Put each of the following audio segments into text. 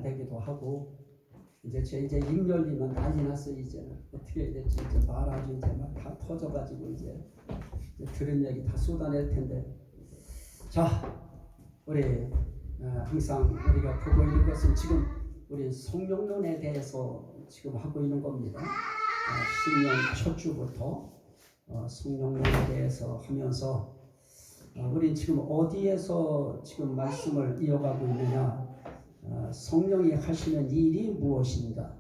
되기도 하고 이제 입 열리면 난리 났어. 이제는 어떻게 해야 될지 이제 말하지 이제 막 다 터져가지고 이제 들은 얘기 다 쏟아낼 텐데, 자 우리 항상 우리가 보고 있는 것은 지금 우리 성령론에 대해서 지금 하고 있는 겁니다. 신년 첫 주부터 성령론에 대해서 하면서 우리 지금 어디에서 지금 말씀을 이어가고 있느냐? 성령이 하시는 일이 무엇인가?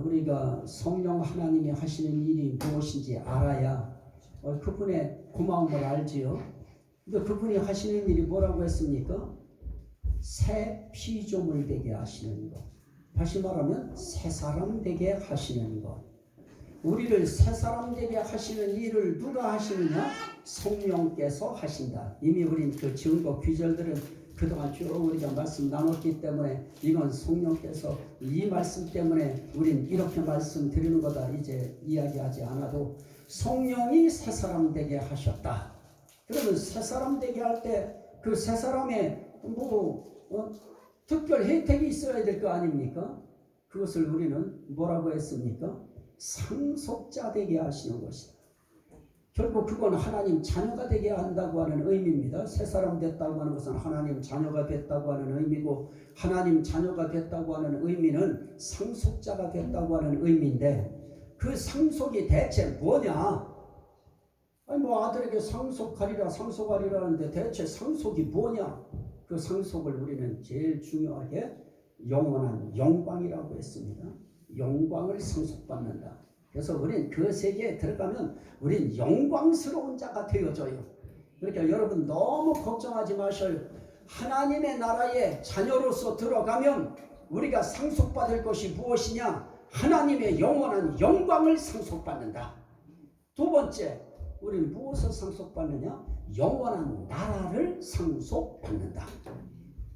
우리가 성령 하나님이 하시는 일이 무엇인지 알아야 그분의 고마움을 알지요. 근데 그분이 하시는 일이 뭐라고 했습니까? 새 피조물 되게 하시는 것. 다시 말하면 새 사람 되게 하시는 것. 우리를 새 사람 되게 하시는 일을 누가 하시느냐? 성령께서 하신다. 이미 우린 그 증거 귀절들은 그동안 쭉 우리가 말씀 나눴기 때문에 이건 성령께서 이 말씀 때문에 우린 이렇게 말씀드리는 거다 이제 이야기하지 않아도 성령이 새 사람 되게 하셨다. 그러면 새 사람 되게 할 때 그 새 사람의 특별 혜택이 있어야 될 거 아닙니까? 그것을 우리는 뭐라고 했습니까? 상속자 되게 하시는 것이다. 결국 그건 하나님 자녀가 되게 한다고 하는 의미입니다. 새 사람 됐다고 하는 것은 하나님 자녀가 됐다고 하는 의미고, 하나님 자녀가 됐다고 하는 의미는 상속자가 됐다고 하는 의미인데, 그 상속이 대체 뭐냐? 아니 아들에게 상속하리라 하는데 대체 상속이 뭐냐? 그 상속을 우리는 제일 중요하게 영원한 영광이라고 했습니다. 영광을 상속받는다. 그래서 우린 그 세계에 들어가면 우린 영광스러운 자가 되어져요. 그러니까 여러분 너무 걱정하지 마셔요. 하나님의 나라에 자녀로서 들어가면 우리가 상속받을 것이 무엇이냐? 하나님의 영원한 영광을 상속받는다. 두 번째, 우리는 무엇을 상속받느냐? 영원한 나라를 상속받는다.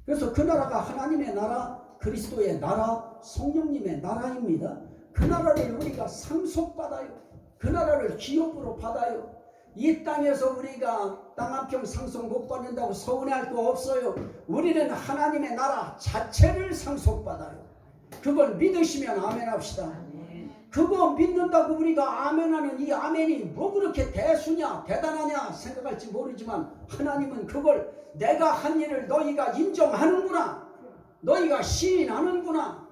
그래서 그 나라가 하나님의 나라, 그리스도의 나라, 성령님의 나라입니다. 그 나라를 우리가 상속받아요. 그 나라를 기업으로 받아요. 이 땅에서 우리가 땅 한 평 상속 못 받는다고 서운해할 거 없어요. 우리는 하나님의 나라 자체를 상속받아요. 그걸 믿으시면 아멘 합시다. 그거 믿는다고 우리가 아멘하는 이 아멘이 뭐 그렇게 대수냐 대단하냐 생각할지 모르지만, 하나님은 그걸 내가 한 일을 너희가 인정하는구나, 너희가 시인하는구나,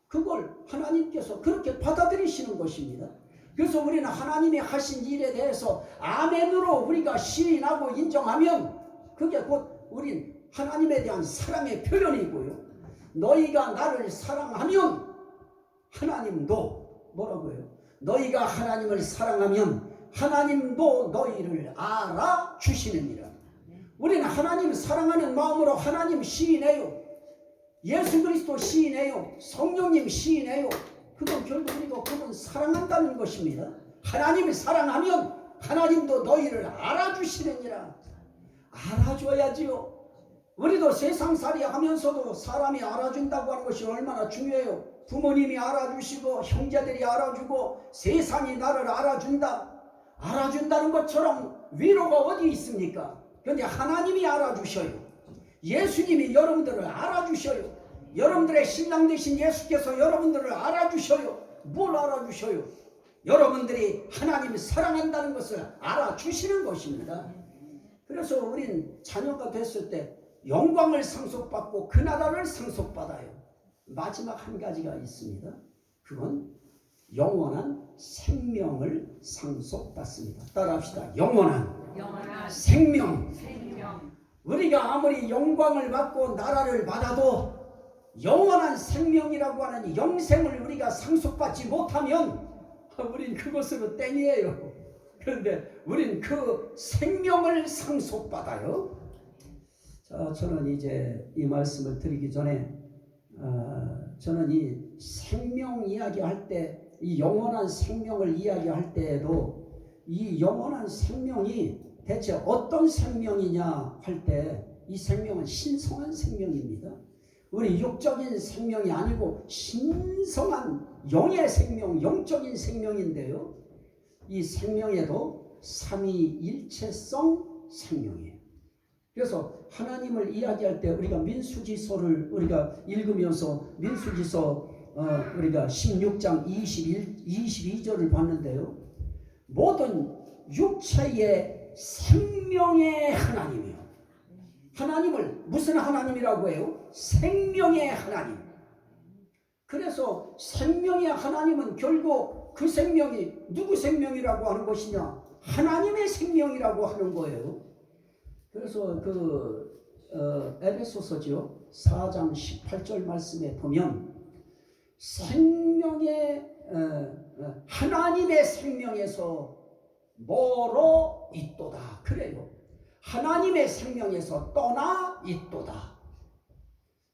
그걸 하나님께서 그렇게 받아들이시는 것입니다. 그래서 우리는 하나님이 하신 일에 대해서 아멘으로 우리가 시인하고 인정하면 그게 곧 우린 하나님에 대한 사랑의 표현이고요. 너희가 나를 사랑하면 하나님도 뭐라고 해요? 너희가 하나님을 사랑하면 하나님도 너희를 알아주시느니라. 우리는 하나님 사랑하는 마음으로 하나님 시인해요. 예수 그리스도 시인해요. 성령님 시인해요. 그건 결국 우리가 그분 사랑한다는 것입니다. 하나님을 사랑하면 하나님도 너희를 알아주시느니라. 알아줘야지요. 우리도 세상살이 하면서도 사람이 알아준다고 하는 것이 얼마나 중요해요. 부모님이 알아주시고 형제들이 알아주고 세상이 나를 알아준다. 알아준다는 것처럼 위로가 어디 있습니까? 그런데 하나님이 알아주셔요. 예수님이 여러분들을 알아주셔요. 여러분들의 신랑 되신 예수께서 여러분들을 알아주셔요. 뭘 알아주셔요? 여러분들이 하나님을 사랑한다는 것을 알아주시는 것입니다. 그래서 우린 자녀가 됐을 때 영광을 상속받고 그 나라를 상속받아요. 마지막 한 가지가 있습니다. 그건 영원한 생명을 상속받습니다. 따라합시다. 영원한 생명. 우리가 아무리 영광을 받고 나라를 받아도 영원한 생명이라고 하는 영생을 우리가 상속받지 못하면 우린 그것으로 땡이에요. 그런데 우린 그 생명을 상속받아요. 자, 저는 이제 이 말씀을 드리기 전에 저는 이 생명 이야기할 때, 이 영원한 생명을 이야기할 때에도 이 영원한 생명이 대체 어떤 생명이냐 할 때, 이 생명은 신성한 생명입니다. 우리 육적인 생명이 아니고 신성한 영의 생명, 영적인 생명인데요. 이 생명에도 삼위일체성 생명이에요. 그래서 하나님을 이야기할 때 우리가 민수지서를 우리가 읽으면서 민수지서 우리가 16장 22절을 봤는데요. 모든 육체의 생명의 하나님이요. 하나님을 무슨 하나님이라고 해요? 생명의 하나님. 그래서 생명의 하나님은 결국 그 생명이 누구 생명이라고 하는 것이냐? 하나님의 생명이라고 하는 거예요. 그래서 에베소서죠 4장 18절 말씀에 보면 생명의 하나님의 생명에서 멀어 있도다 그래요. 하나님의 생명에서 떠나 있도다.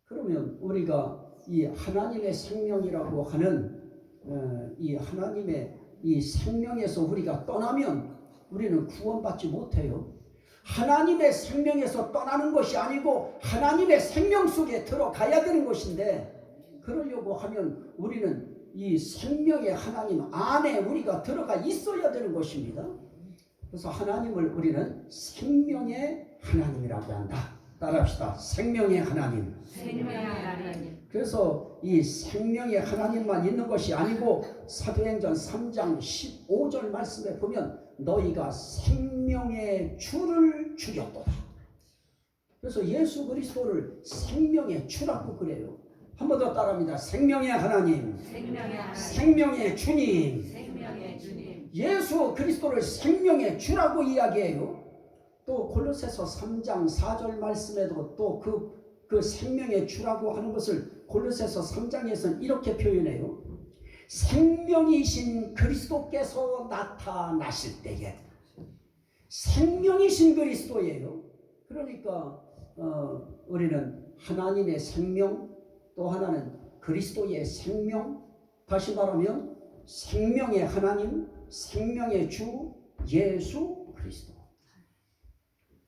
그러면 우리가 이 하나님의 생명이라고 하는 이 하나님의 이 생명에서 우리가 떠나면 우리는 구원받지 못해요. 하나님의 생명에서 떠나는 것이 아니고 하나님의 생명 속에 들어가야 되는 것인데, 그러려고 하면 우리는 이 생명의 하나님 안에 우리가 들어가 있어야 되는 것입니다. 그래서 하나님을 우리는 생명의 하나님이라고 한다. 따라합시다. 생명의 하나님. 생명의 하나님. 그래서 이 생명의 하나님만 있는 것이 아니고 사도행전 3장 15절 말씀에 보면 너희가 생명의 주를 죽였도다. 그래서 예수 그리스도를 생명의 주라고 그래요. 한 번 더 따라합니다. 생명의 하나님, 생명의 주님, 생명의 주님. 예수 그리스도를 생명의 주라고 이야기해요. 또 골로새서 3장 4절 말씀에도 또 그 생명의 주라고 하는 것을 골로새서 3장에서는 이렇게 표현해요. 생명이신 그리스도께서 나타나실 때에. 생명이신 그리스도예요. 그러니까 우리는 하나님의 생명, 또 하나는 그리스도의 생명, 다시 말하면 생명의 하나님, 생명의 주 예수 그리스도.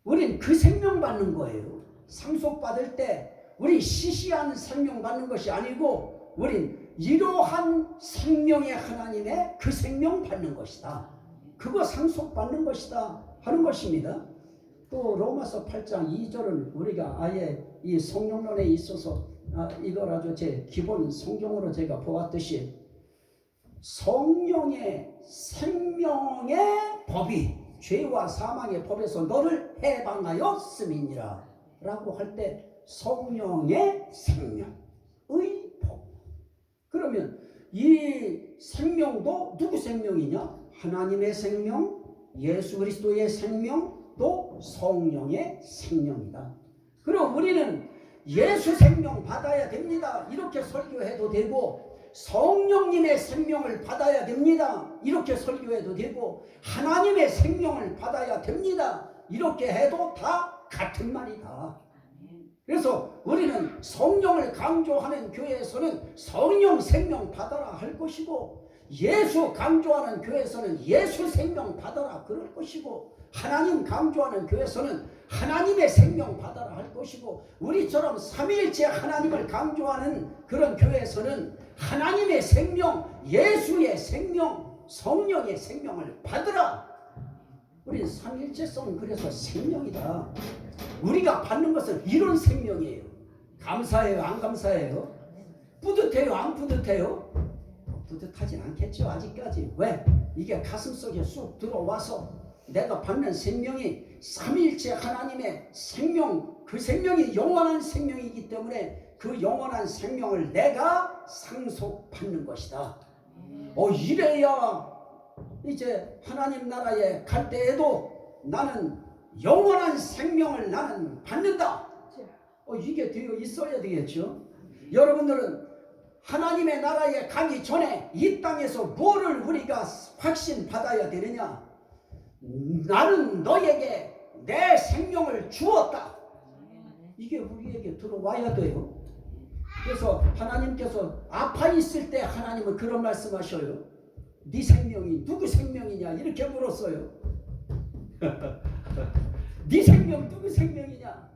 우린 그 생명 받는 거예요. 상속받을 때 우리 시시한 생명 받는 것이 아니고 우린 이러한 생명의 하나님의 그 생명 받는 것이다. 그거 상속받는 것이다 하는 것입니다. 또 로마서 8장 2절은 우리가 아예 이 성령론에 있어서 이걸 아주 제 기본 성경으로 제가 보았듯이 성령의 생명의 법이 죄와 사망의 법에서 너를 해방하였음이니라 라고 할 때 성령의 생명의 법. 그러면 이 생명도 누구 생명이냐? 하나님의 생명, 예수 그리스도의 생명, 또 성령의 생명이다. 그럼 우리는 예수 생명 받아야 됩니다. 이렇게 설교해도 되고, 성령님의 생명을 받아야 됩니다. 이렇게 설교해도 되고, 하나님의 생명을 받아야 됩니다. 이렇게 해도 다 같은 말이다. 그래서 우리는 성령을 강조하는 교회에서는 성령 생명 받아라 할 것이고, 예수 강조하는 교회에서는 예수 생명 받아라 그럴 것이고, 하나님 강조하는 교회에서는 하나님의 생명 받아라 할 것이고, 우리처럼 삼위일체 하나님을 강조하는 그런 교회에서는 하나님의 생명, 예수의 생명, 성령의 생명을 받으라. 우리 삼위일체성은 그래서 생명이다. 우리가 받는 것은 이런 생명이에요. 감사해요? 안 감사해요? 뿌듯해요? 안 뿌듯해요? 뿌듯하진 않겠죠 아직까지. 왜? 이게 가슴속에 쑥 들어와서 내가 받는 생명이 삼위일체 하나님의 생명, 그 생명이 영원한 생명이기 때문에 그 영원한 생명을 내가 상속받는 것이다. 이래야 이제 하나님 나라에 갈 때에도 나는 영원한 생명을 나는 받는다. 이게 되어 있어야 되겠죠. 여러분들은 하나님의 나라에 가기 전에 이 땅에서 뭐를 우리가 확신 받아야 되느냐? 나는 너에게 내 생명을 주었다. 이게 우리에게 들어와야 돼요. 그래서 하나님께서 아파 있을 때 하나님은 그런 말씀하셔요. 네 생명이 누구 생명이냐 이렇게 물었어요. 네 생명 누구 생명이냐?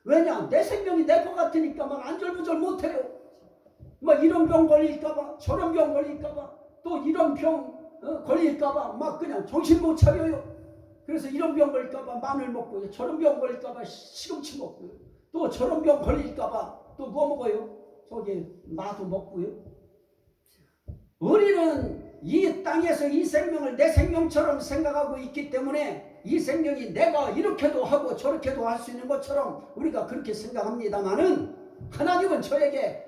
왜냐? 내 생명이 내 것 같으니까 막 안절부절 못해요. 막 이런 병 걸릴까봐, 저런 병 걸릴까봐, 또 이런 병 걸릴까봐 막 그냥 정신 못 차려요. 그래서 이런 병 걸릴까봐 마늘 먹고요. 저런 병 걸릴까봐 시금치 먹고요. 또 저런 병 걸릴까봐 또 뭐 먹어요? 저기 마도 먹고요. 우리는 이 땅에서 이 생명을 내 생명처럼 생각하고 있기 때문에 이 생명이 내가 이렇게도 하고 저렇게도 할 수 있는 것처럼 우리가 그렇게 생각합니다마는 하나님은 저에게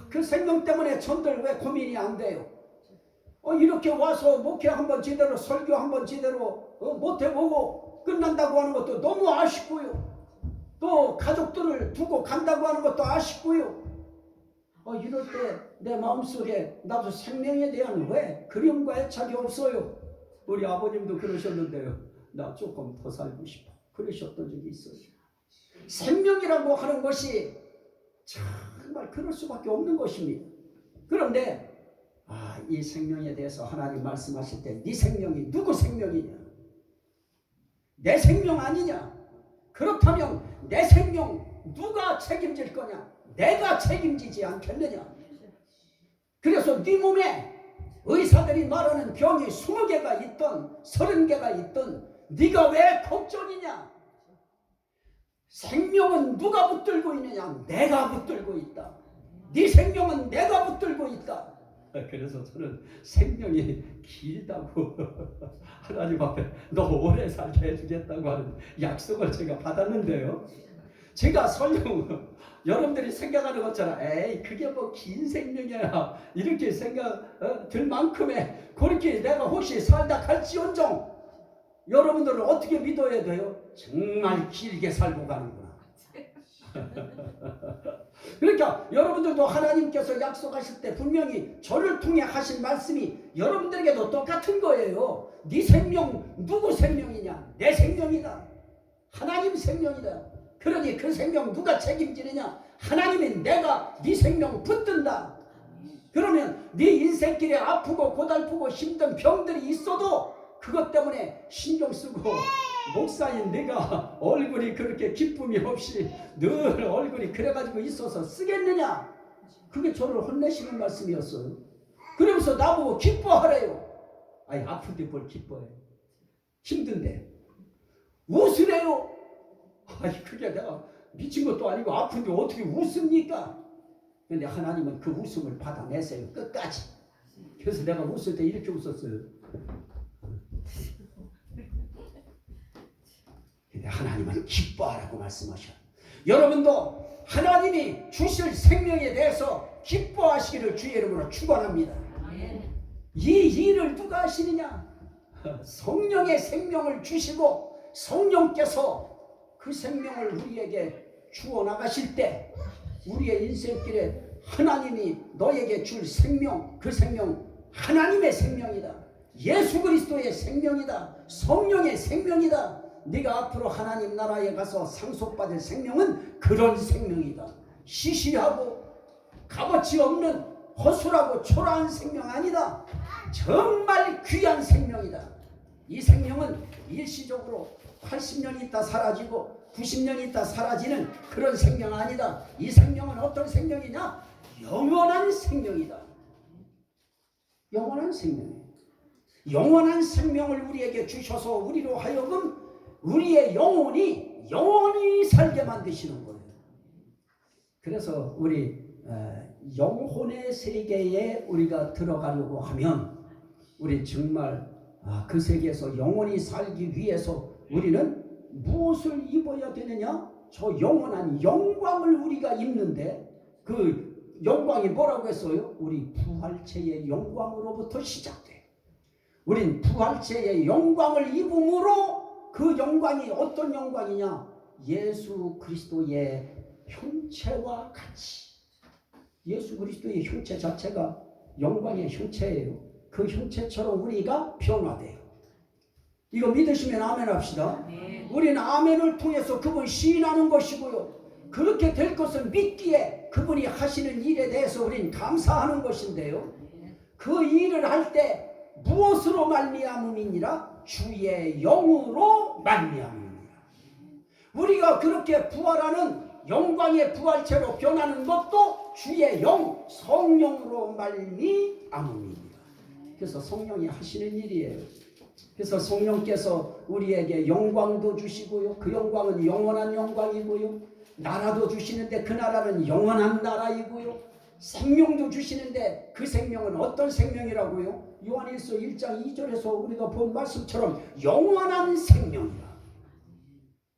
그 생명 때문에 전들 왜 고민이 안 돼요? 이렇게 와서 목회 한번 제대로 설교 한번 제대로 못 해보고 끝난다고 하는 것도 너무 아쉽고요. 또 가족들을 두고 간다고 하는 것도 아쉽고요. 이럴 때 내 마음속에 나도 생명에 대한 왜 그리움과 애착이 없어요. 우리 아버님도 그러셨는데요. 나 조금 더 살고 싶어. 그러셨던 적이 있어요. 생명이라고 하는 것이 정말 그럴 수밖에 없는 것입니다. 그런데 이 생명에 대해서 하나님 말씀하실 때 네 생명이 누구 생명이냐? 내 생명 아니냐? 그렇다면 내 생명 누가 책임질 거냐? 내가 책임지지 않겠느냐? 그래서 네 몸에 의사들이 말하는 병이 20개가 있던 30개가 있던 네가 왜 걱정이냐? 생명은 누가 붙들고 있느냐? 내가 붙들고 있다. 네 생명은 내가 붙들고 있다. 그래서 저는 생명이 길다고 하나님 앞에 너 오래 살게 해주겠다고 하는 약속을 제가 받았는데요. 제가 설령 여러분들이 생각하는 것처럼 에이 그게 뭐 긴 생명이야 이렇게 생각 들 만큼의 그렇게 내가 혹시 살다 갈지언정 여러분들은 어떻게 믿어야 돼요? 정말 길게 살고 가는구나. 그러니까 여러분들도 하나님께서 약속하실 때 분명히 저를 통해 하신 말씀이 여러분들에게도 똑같은 거예요. 네 생명 누구 생명이냐? 내 생명이다. 하나님 생명이다. 그러니 그 생명 누가 책임지느냐? 하나님이 내가 네 생명 붙든다. 그러면 네 인생길에 아프고 고달프고 힘든 병들이 있어도 그것 때문에 신경 쓰고 목사인 내가 얼굴이 그렇게 기쁨이 없이 늘 얼굴이 그래가지고 있어서 쓰겠느냐? 그게 저를 혼내시는 말씀이었어요. 그러면서 나보고 기뻐하래요. 아니 아픈데 뭘 기뻐해? 힘든데 웃으래요. 아니 그게 내가 미친 것도 아니고 아픈데 어떻게 웃습니까? 근데 하나님은 그 웃음을 받아내세요. 끝까지. 그래서 내가 웃을 때 이렇게 웃었어요. 근데 하나님은 기뻐하라고 말씀하셔. 여러분도 하나님이 주실 생명에 대해서 기뻐하시기를 주의 이름으로 축원합니다. 이 일을 누가 하시느냐? 성령의 생명을 주시고 성령께서 그 생명을 우리에게 주어 나가실 때 우리의 인생길에 하나님이 너에게 줄 생명, 그 생명 하나님의 생명이다. 예수 그리스도의 생명이다. 성령의 생명이다. 네가 앞으로 하나님 나라에 가서 상속받을 생명은 그런 생명이다. 시시하고 값어치 없는 허술하고 초라한 생명 아니다. 정말 귀한 생명이다. 이 생명은 일시적으로 80년 있다 사라지고 90년 있다 사라지는 그런 생명 아니다. 이 생명은 어떤 생명이냐? 영원한 생명이다. 영원한 생명이에요. 영원한 생명을 우리에게 주셔서 우리로 하여금 우리의 영혼이 영원히 살게 만드시는 거예요. 그래서 우리 영혼의 세계에 우리가 들어가려고 하면 우리 정말 그 세계에서 영원히 살기 위해서 우리는 무엇을 입어야 되느냐? 저 영원한 영광을 우리가 입는데 그 영광이 뭐라고 했어요? 우리 부활체의 영광으로부터 시작돼. 우린 부활체의 영광을 입음으로 그 영광이 어떤 영광이냐? 예수 그리스도의 형체와 같이. 예수 그리스도의 형체 자체가 영광의 형체예요. 그 형체처럼 우리가 변화돼요. 이거 믿으시면 아멘 합시다. 우리는 아멘을 통해서 그분 시인하는 것이고요. 그렇게 될 것을 믿기에 그분이 하시는 일에 대해서 우리는 감사하는 것인데요. 그 일을 할 때 무엇으로 말미암음이니라? 주의 영으로 말미암음이니라. 우리가 그렇게 부활하는 영광의 부활체로 변하는 것도 주의 영, 성령으로 말미암음이니라. 그래서 성령이 하시는 일이에요. 그래서 성령께서 우리에게 영광도 주시고요. 그 영광은 영원한 영광이고요. 나라도 주시는데 그 나라는 영원한 나라이고요. 생명도 주시는데 그 생명은 어떤 생명이라고요? 요한일서 1장 2절에서 우리가 본 말씀처럼 영원한 생명이라.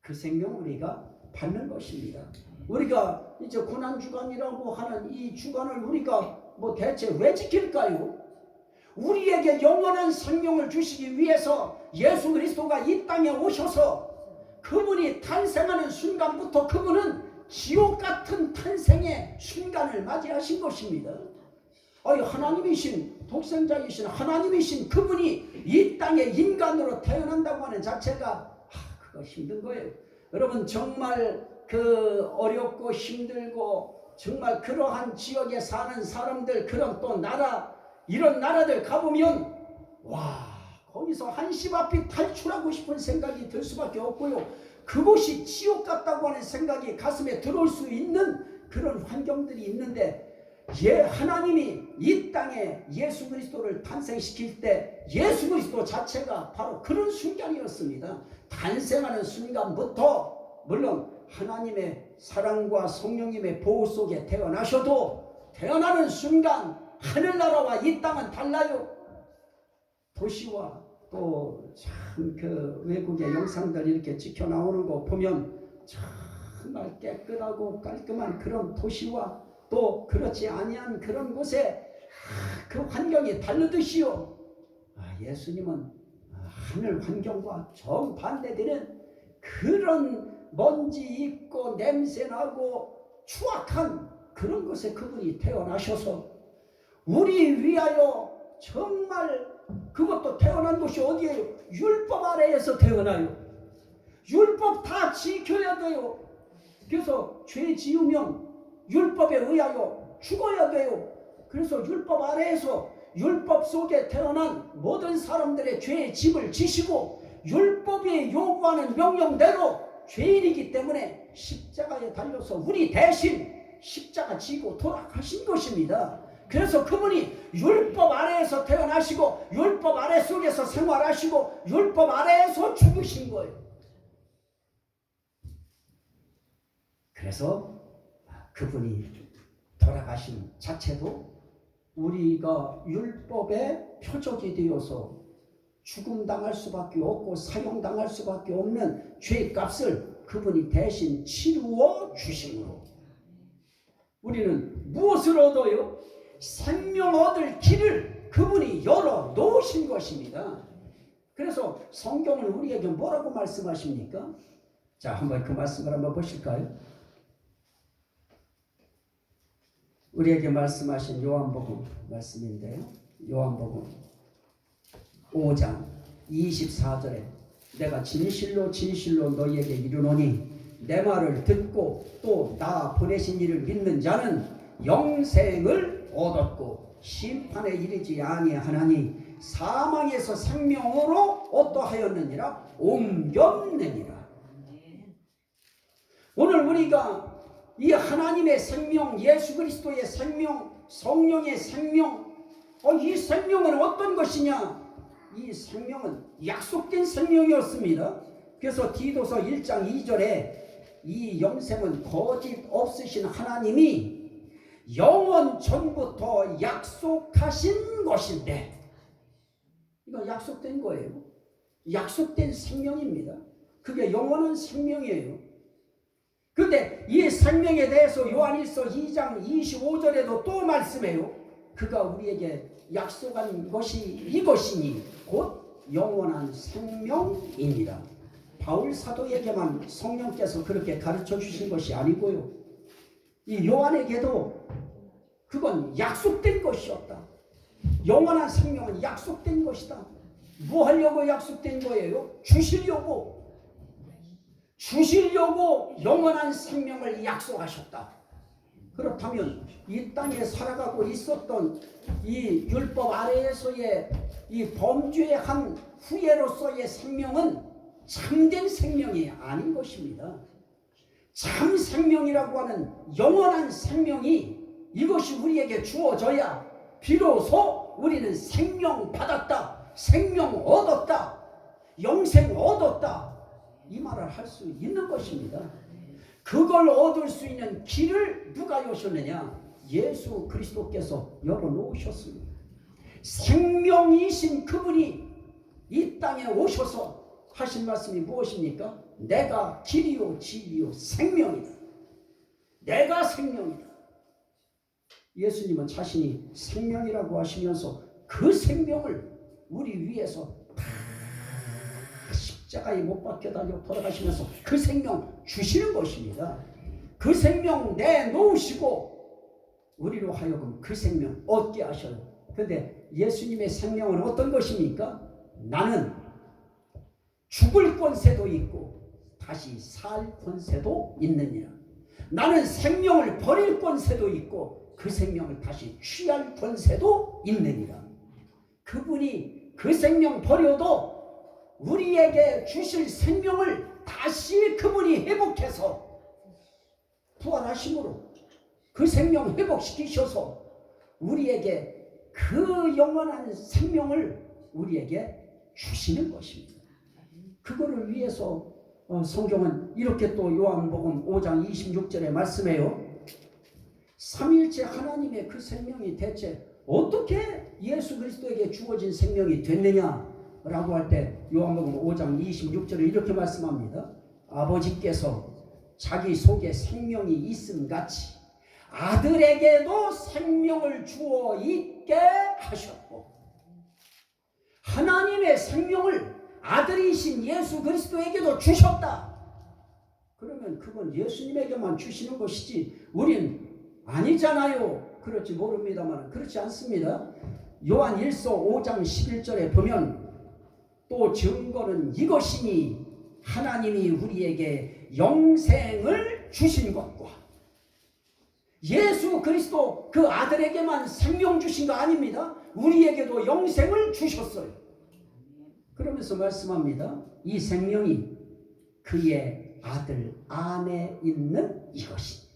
그 생명 우리가 받는 것입니다. 우리가 이제 고난주간이라고 하는 이 주간을 우리가 대체 왜 지킬까요? 우리에게 영원한 생명을 주시기 위해서 예수 그리스도가 이 땅에 오셔서 그분이 탄생하는 순간부터 그분은 지옥 같은 탄생의 순간을 맞이하신 것입니다. 하나님이신 독생자이신 하나님이신 그분이 이 땅에 인간으로 태어난다고 하는 자체가 그거 힘든 거예요. 여러분 정말 그 어렵고 힘들고 정말 그러한 지역에 사는 사람들 그런 또 나라 이런 나라들 가보면 거기서 한시 앞이 탈출하고 싶은 생각이 들 수밖에 없고요. 그곳이 지옥 같다고 하는 생각이 가슴에 들어올 수 있는 그런 환경들이 있는데 하나님이 이 땅에 예수 그리스도를 탄생시킬 때 예수 그리스도 자체가 바로 그런 순간이었습니다. 탄생하는 순간부터 물론 하나님의 사랑과 성령님의 보호 속에 태어나셔도 태어나는 순간 하늘나라와 이 땅은 달라요. 도시와 또 참 그 외국의 영상들 이렇게 찍혀 나오는 거 보면 정말 깨끗하고 깔끔한 그런 도시와 또 그렇지 아니한 그런 곳에 그 환경이 다르듯이요. 예수님은 하늘 환경과 정반대되는 그런 먼지 있고 냄새나고 추악한 그런 곳에 그분이 태어나셔서 우리 위하여 정말 그것도 태어난 곳이 어디예요? 율법 아래에서 태어나요. 율법 다 지켜야 돼요. 그래서 죄 지으면 율법에 의하여 죽어야 돼요. 그래서 율법 아래에서 율법 속에 태어난 모든 사람들의 죄의 짐을 지시고 율법이 요구하는 명령대로 죄인이기 때문에 십자가에 달려서 우리 대신 십자가 지고 돌아가신 것입니다. 그래서 그분이 율법 아래에서 태어나시고 율법 아래 속에서 생활하시고 율법 아래에서 죽으신 거예요. 그래서 그분이 돌아가신 자체도 우리가 율법의 표적이 되어서 죽음당할 수밖에 없고 사형당할 수밖에 없는 죄값을 그분이 대신 치루어 주심으로 우리는 무엇을 얻어요? 생명 얻을 길을 그분이 열어 놓으신 것입니다. 그래서 성경은 우리에게 뭐라고 말씀하십니까? 자, 한번 그 말씀을 한번 보실까요? 우리에게 말씀하신 요한복음 말씀인데요. 요한복음 5장 24절에 내가 진실로 진실로 너희에게 이르노니 내 말을 듣고 또 나 보내신 이를 믿는 자는 영생을 얻었고 심판에 이르지 아니하나니 사망에서 생명으로 어떠하였느니라 옮겼느니라. 오늘 우리가 이 하나님의 생명, 예수 그리스도의 생명, 성령의 생명, 이 생명은 어떤 것이냐? 이 생명은 약속된 생명이었습니다. 그래서 디도서 1장 2절에 이 영생은 거짓 없으신 하나님이 영원 전부터 약속하신 것인데, 이거 약속된 거예요. 약속된 생명입니다. 그게 영원한 생명이에요. 그런데 이 생명에 대해서 요한일서 2장 25절에도 또 말씀해요. 그가 우리에게 약속한 것이 이것이니 곧 영원한 생명입니다. 바울 사도에게만 성령께서 그렇게 가르쳐 주신 것이 아니고요, 이 요한에게도 그건 약속된 것이었다. 영원한 생명은 약속된 것이다. 뭐 하려고 약속된 거예요? 주시려고 영원한 생명을 약속하셨다. 그렇다면 이 땅에 살아가고 있었던 이 율법 아래에서의 이 범죄한 후예로서의 생명은 참된 생명이 아닌 것입니다. 참 생명이라고 하는 영원한 생명이 이것이 우리에게 주어져야 비로소 우리는 생명 받았다, 생명 얻었다, 영생 얻었다, 이 말을 할 수 있는 것입니다. 그걸 얻을 수 있는 길을 누가 여셨느냐? 예수 그리스도께서 열어놓으셨습니다. 생명이신 그분이 이 땅에 오셔서 하신 말씀이 무엇입니까? 내가 길이요 진리요 생명이다. 내가 생명이다. 예수님은 자신이 생명이라고 하시면서 그 생명을 우리 위해서 다 십자가에 못 박혀 달려 돌아가시면서 그 생명 주시는 것입니다. 그 생명 내놓으시고 우리로 하여금 그 생명 얻게 하셔요. 그런데 예수님의 생명은 어떤 것입니까? 나는 죽을 권세도 있고 다시 살 권세도 있느니라. 나는 생명을 버릴 권세도 있고 그 생명을 다시 취할 권세도 있느니라. 그분이 그 생명 버려도 우리에게 주실 생명을 다시 그분이 회복해서 부활하심으로 그 생명 회복시키셔서 우리에게 그 영원한 생명을 우리에게 주시는 것입니다. 그거를 위해서 성경은 이렇게 또 요한복음 5장 26절에 말씀해요. 삼위일체 하나님의 그 생명이 대체 어떻게 예수 그리스도에게 주어진 생명이 됐느냐라고 할 때 요한복음 5장 26절에 이렇게 말씀합니다. 아버지께서 자기 속에 생명이 있음같이 아들에게도 생명을 주어 있게 하셨고, 하나님의 생명을 아들이신 예수 그리스도에게도 주셨다. 그러면 그건 예수님에게만 주시는 것이지 우린 아니잖아요. 그렇지 모릅니다만 그렇지 않습니다. 요한 1서 5장 11절에 보면 또 증거는 이것이니 하나님이 우리에게 영생을 주신 것과, 예수 그리스도 그 아들에게만 생명 주신 거 아닙니다. 우리에게도 영생을 주셨어요. 그러면서 말씀합니다. 이 생명이 그의 아들 안에 있는 이것이.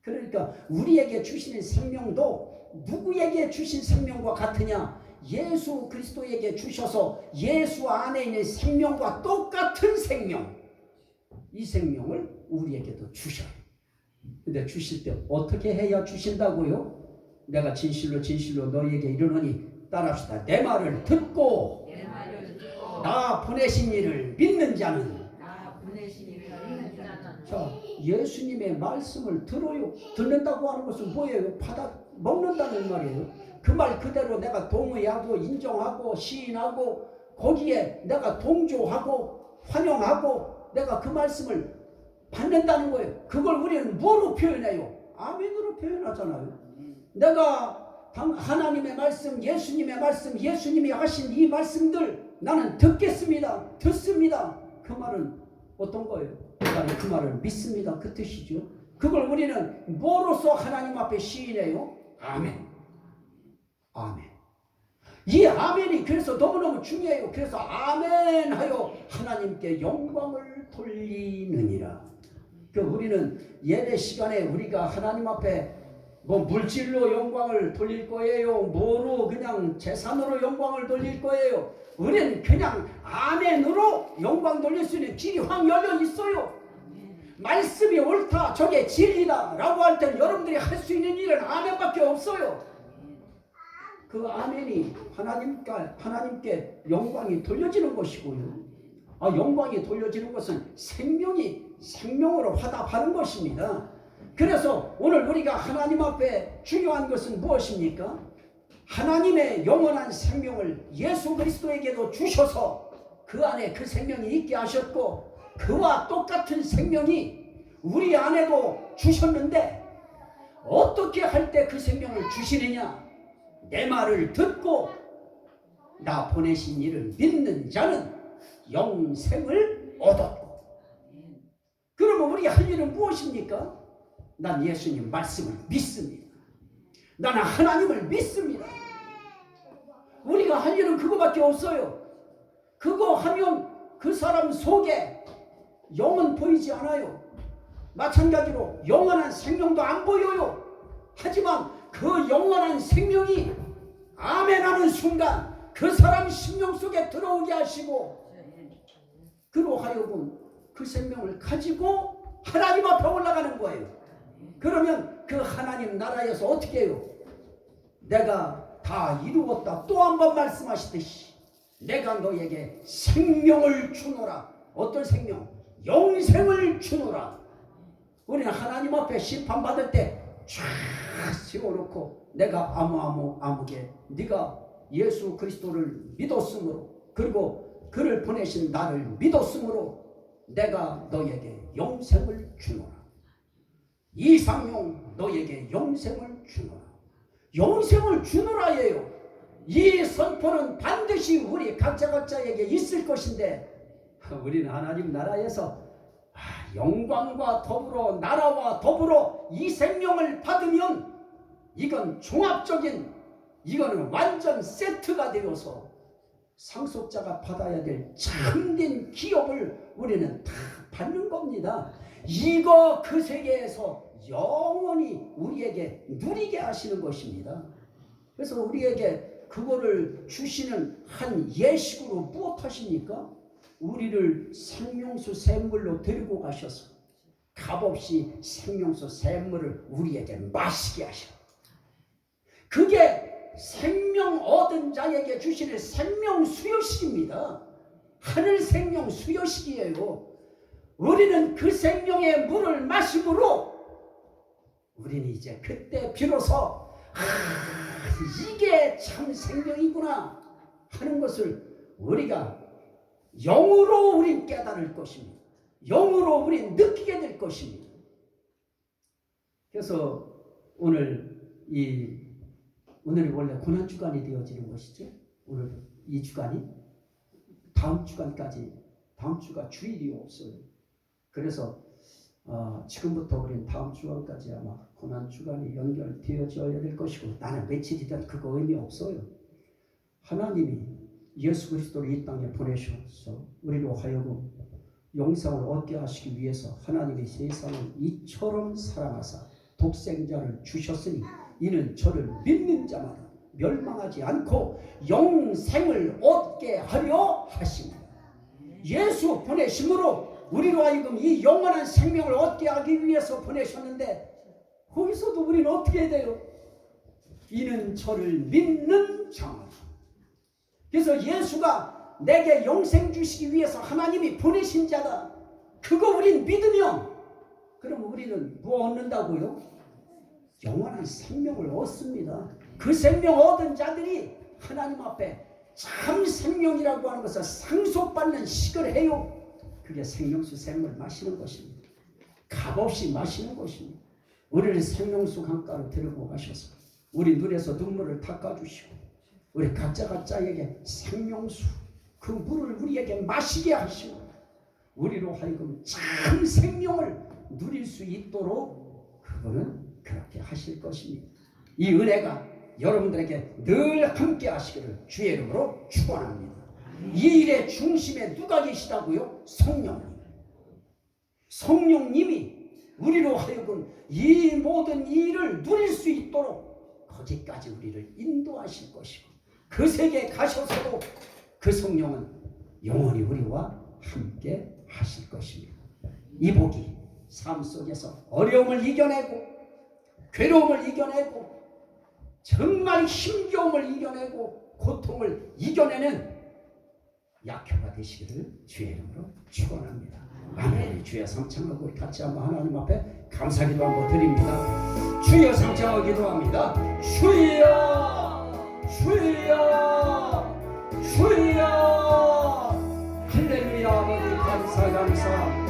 그러니까 우리에게 주시는 생명도 누구에게 주신 생명과 같으냐? 예수 그리스도에게 주셔서 예수 안에 있는 생명과 똑같은 생명, 이 생명을 우리에게도 주셔요. 근데 주실 때 어떻게 해야 주신다고요? 내가 진실로 진실로 너희에게 이르노니 따라합시다. 내 말을 듣고 나 보내신 이를 믿는 자는. 자, 예수님의 말씀을 들어요. 듣는다고 하는 것은 뭐예요? 받아 먹는다는 말이에요. 그 말 그대로 내가 동의하고 인정하고 시인하고 거기에 내가 동조하고 환영하고 내가 그 말씀을 받는다는 거예요. 그걸 우리는 뭐로 표현해요? 아멘으로 표현하잖아요. 내가 하나님의 말씀, 예수님의 말씀, 예수님이 하신 이 말씀들 나는 듣겠습니다. 듣습니다. 그 말은 어떤 거예요? 나는 그 말을 믿습니다. 그 뜻이죠. 그걸 우리는 뭐로서 하나님 앞에 시인해요? 아멘. 아멘. 이 아멘이 그래서 너무너무 중요해요. 그래서 아멘 하여 하나님께 영광을 돌리느니라. 그 우리는 예배 시간에 우리가 하나님 앞에 뭐 물질로 영광을 돌릴 거예요? 뭐로 그냥 재산으로 영광을 돌릴 거예요? 우리는 그냥 아멘으로 영광 돌릴 수 있는 길이 확 열려 있어요. 말씀이 옳다, 저게 진리다 라고 할 때는 여러분들이 할 수 있는 일은 아멘밖에 없어요. 그 아멘이 하나님께 영광이 돌려지는 것이고요. 영광이 돌려지는 것은 생명이 생명으로 화답하는 것입니다. 그래서 오늘 우리가 하나님 앞에 중요한 것은 무엇입니까? 하나님의 영원한 생명을 예수 그리스도에게도 주셔서 그 안에 그 생명이 있게 하셨고, 그와 똑같은 생명이 우리 안에도 주셨는데 어떻게 할 때 그 생명을 주시느냐? 내 말을 듣고 나 보내신 이를 믿는 자는 영생을 얻었고. 그러면 우리 할 일은 무엇입니까? 난 예수님 말씀을 믿습니다. 나는 하나님을 믿습니다. 우리가 할 일은 그거밖에 없어요. 그거 하면 그 사람 속에 영은 보이지 않아요. 마찬가지로 영원한 생명도 안 보여요. 하지만 그 영원한 생명이 아멘하는 순간 그 사람 심령 속에 들어오게 하시고 그로 하여금 그 생명을 가지고 하나님 앞에 올라가는 거예요. 그러면 그 하나님 나라에서 어떻게 해요? 내가 다 이루었다. 또 한 번 말씀하시듯이 내가 너에게 생명을 주노라. 어떤 생명? 영생을 주노라. 우리는 하나님 앞에 심판받을 때 쫙 세워놓고 내가 아무게 네가 예수 그리스도를 믿었으므로 그리고 그를 보내신 나를 믿었으므로 내가 너에게 영생을 주노라. 이상용 너에게 영생을 주노라. 영생을 주노라예요. 이 선포는 반드시 우리 각자에게 있을 것인데 우리는 하나님 나라에서 영광과 더불어 나라와 더불어 이 생명을 받으면 이건 종합적인 이거는 완전 세트가 되어서 상속자가 받아야 될 참된 기업을 우리는 다 받는 겁니다. 이거 그 세계에서 영원히 우리에게 누리게 하시는 것입니다. 그래서 우리에게 그거를 주시는 한 예식으로 무엇하십니까? 우리를 생명수 샘물로 데리고 가셔서 값없이 생명수 샘물을 우리에게 마시게 하셔. 그게 생명 얻은 자에게 주시는 생명 수요식입니다. 하늘 생명 수요식이에요. 우리는 그 생명의 물을 마심으로 우리는 이제 그때 비로소 이게 참 생명이구나 하는 것을 우리가 영으로 우린 깨달을 것입니다. 영으로 우린 느끼게 될 것입니다. 그래서 오늘이 원래 고난주간이 되어지는 것이죠. 오늘 이 주간이 다음 주간까지 다음 주가 주일이 없어요. 그래서 지금부터 우리는 다음 주간까지 아마 고난주간이 연결되어져야 될 것이고 나는 며칠이든 그거 의미 없어요. 하나님이 예수 그리스도를 이 땅에 보내셔서 우리로 하여금 영생을 얻게 하시기 위해서 하나님이 세상을 이처럼 사랑하사 독생자를 주셨으니 이는 저를 믿는 자마다 멸망하지 않고 영생을 얻게 하려 하십니다. 예수 보내심으로 우리로 하여금 이 영원한 생명을 얻게 하기 위해서 보내셨는데 거기서도 우리는 어떻게 해야 돼요? 이는 저를 믿는 자마다. 그래서 예수가 내게 영생 주시기 위해서 하나님이 보내신 자다. 그거 우린 믿으면 그럼 우리는 뭐 얻는다고요? 영원한 생명을 얻습니다. 그 생명 얻은 자들이 하나님 앞에 참 생명이라고 하는 것을 상속받는 식을 해요. 그게 생명수 샘물 마시는 것입니다. 값없이 마시는 것입니다. 우리를 생명수 강가로 데리고 가셔서 우리 눈에서 눈물을 닦아주시고 우리 각자에게 생명수 그 물을 우리에게 마시게 하시고 우리로 하여금 참 생명을 누릴 수 있도록 그분은 그렇게 하실 것입니다. 이 은혜가 여러분들에게 늘 함께 하시기를 주의 이름으로 축원합니다. 이 일의 중심에 누가 계시다고요? 성령님. 성령님이 우리로 하여금 이 모든 일을 누릴 수 있도록 거기까지 우리를 인도하실 것이고 그 세계에 가셔서도 그 성령은 영원히 우리와 함께 하실 것입니다. 이 복이 삶 속에서 어려움을 이겨내고 괴로움을 이겨내고 정말 힘겨움을 이겨내고 고통을 이겨내는 약효가 되시기를 주의 이름으로 축원합니다. 아멘. 주여 상창하고 같이 한번 하나님 앞에 감사기도 한번 드립니다. 주여 상창하고 기도합니다. 주여 주여 주여 할렐루야. 아버지 감사